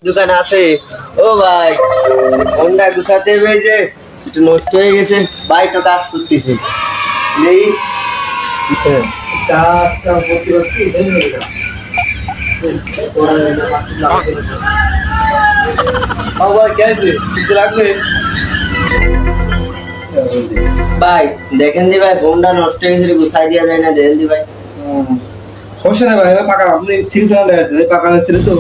দোকান আছে। ও ভাই, হোন্ডা গুছাতে হবে যে একটু নষ্ট হয়ে গেছে, ভাই তো কাজ করতেছে। এই কাজটা করতে করতে দেরি হয়ে গেল। ও ভাই, কে আছে? কিছু লাগবে? ভাই দেখেন দি ভাই, হোন্ডা নষ্ট হয়ে গেছে, গুছাই দেওয়া যায় না, দেখেন দি ভাই। সমস্যা নেই ভাই, পাকা আপনি ঠিক জানা আছে পাকা হচ্ছে তো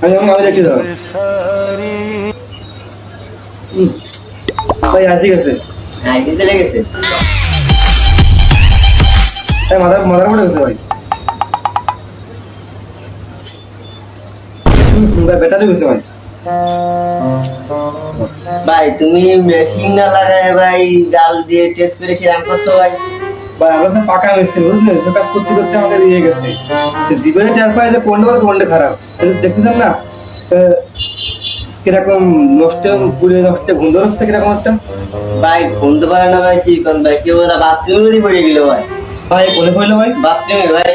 আমি দেখি দাও ভাই আসি গেছে হ্যাঁ, এই চলে গেছে। মাথার মাথার পড়ে গেছে ভাই ব্যাটারি গেছে ভাই ভাই তুমি মেশিন না লাগায় ভাই ডাল দিয়ে টেস্ট করে কিরাম করছো ভাই? ভাই আমরা সব পাকা মিস্ত্রি বুঝলেন, কাজ করতে করতে আমাদের ইয়ে গেছে জীবনে টের পায় যে কোনটা খারাপ দেখতেছেন না কিরকম নষ্ট পুড়ে নষ্ট গন্ধ হচ্ছে কিরকম একটা ভাই ঘুমতে পারে না ভাই, কি কোন ভাই, কেউ ওরা বাথরুমে পড়ে গেল ভাই। ভাই বলে কইলো ভাই বাথরুমে ভাই।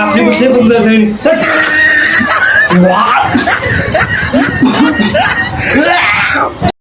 আপনি বুঝতে বলতে